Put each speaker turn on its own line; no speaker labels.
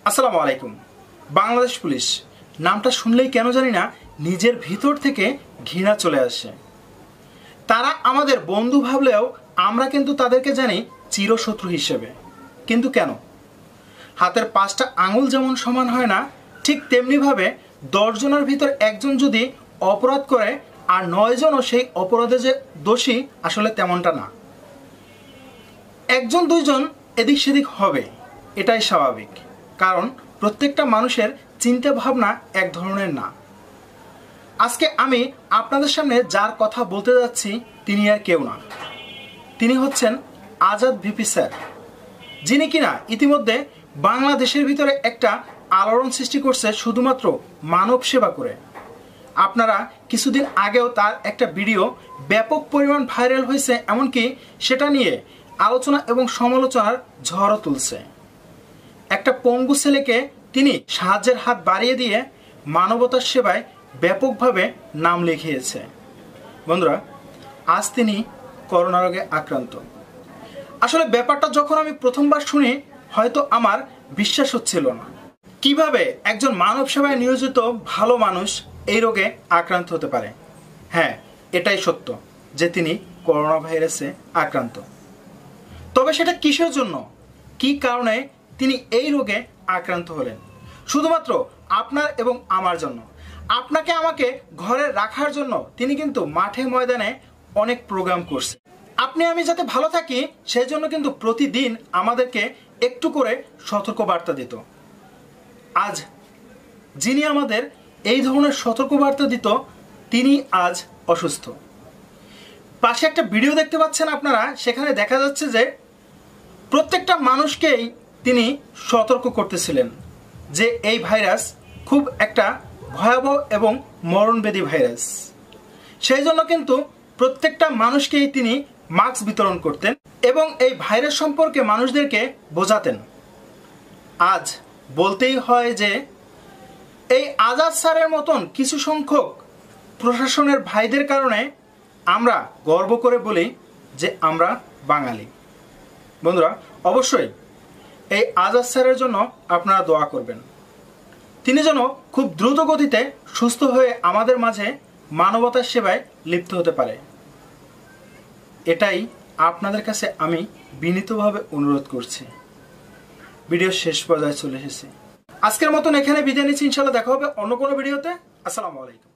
আসসালামু আলাইকুম। বাংলাদেশ পুলিশ নামটা শুনলেই কেন জানি না নিজের ভিতর থেকে ঘৃণা চলে আসে। তারা আমাদের বন্ধু ভাবলেও আমরা কিন্তু তাদেরকে জানি চিরশত্রু হিসেবে। কিন্তু কেন? হাতের 5টা আঙুল যেমন সমান হয় না, ঠিক তেমনিভাবে 10 জনের ভিতর একজন যদি অপরাধ করে আর 9 জনও সেই অপরাধে যে দোষী, আসলে তেমনটা না। একজন দুইজন এদিক সেদিক হবে, এটাই স্বাভাবিক। কারণ প্রত্যেকটা মানুষের চিন্তা ভাবনা এক ধরনের না। আজকে আমি আপনাদের সামনে যার কথা বলতে যাচ্ছি তিনি আর কেউ না, তিনি হচ্ছেন আজাদ ভিপি স্যার, যিনি কিনা ইতিমধ্যে বাংলাদেশের ভিতরে একটা আলোড়ন সৃষ্টি করছে শুধুমাত্র মানব সেবা করে। আপনারা কিছুদিন আগেও তার একটা ভিডিও ব্যাপক পরিমাণ ভাইরাল হয়েছে, এমনকি সেটা নিয়ে আলোচনা এবং সমালোচনার ঝড়ও তুলছে। একটা পঙ্গু ছেলেকে তিনি সাহায্যের হাত বাড়িয়ে দিয়ে মানবতার সেবায় ব্যাপকভাবে নাম লিখিয়েছে। বন্ধুরা, আজ তিনি করোনা রোগে আক্রান্ত। আসলে ব্যাপারটা যখন আমি প্রথমবার শুনি হয়তো আমার বিশ্বাস হচ্ছিল না। কিভাবে একজন মানব সেবায় নিয়োজিত ভালো মানুষ এই রোগে আক্রান্ত হতে পারে? হ্যাঁ, এটাই সত্য যে তিনি করোনা ভাইরাসে আক্রান্ত। তবে সেটা কিসের জন্য, কি কারণে তিনি এই রোগে আক্রান্ত হলেন? শুধুমাত্র আপনার এবং আমার জন্য, আপনাকে আমাকে ঘরে রাখার জন্য তিনি কিন্তু মাঠে ময়দানে অনেক প্রোগ্রাম করছে। আপনি আমি যাতে ভালো থাকি সেই জন্য কিন্তু প্রতিদিন আমাদেরকে একটু করে সতর্কবার্তা দিত। আজ যিনি আমাদের এই ধরনের সতর্কবার্তা দিত তিনি আজ অসুস্থ। পাশে একটা ভিডিও দেখতে পাচ্ছেন আপনারা, সেখানে দেখা যাচ্ছে যে প্রত্যেকটা মানুষকেই তিনি সতর্ক করতেছিলেন যে এই ভাইরাস খুব একটা ভয়াবহ এবং মরণবেদী ভাইরাস। সেই জন্য কিন্তু প্রত্যেকটা মানুষকেই তিনি মাস্ক বিতরণ করতেন এবং এই ভাইরাস সম্পর্কে মানুষদেরকে বোঝাতেন। আজ বলতেই হয় যে এই আজাদ স্যারের মতন কিছু সংখ্যক প্রশাসনের ভাইদের কারণে আমরা গর্ব করে বলি যে আমরা বাঙালি। বন্ধুরা, অবশ্যই এই আজাদ স্যারের জন্য আপনারা দোয়া করবেন। তিনি যেন খুব দ্রুত গতিতে সুস্থ হয়ে আমাদের মাঝে মানবতার সেবায় লিপ্ত হতে পারে, এটাই আপনাদের কাছে আমি বিনীতভাবে অনুরোধ করছি। ভিডিও শেষ পর্যায়ে চলে এসেছি। আজকের মতন এখানে বিদায় নিচ্ছি। ইনশাআল্লাহ দেখা হবে অন্য কোনো ভিডিওতে। আসসালামু আলাইকুম।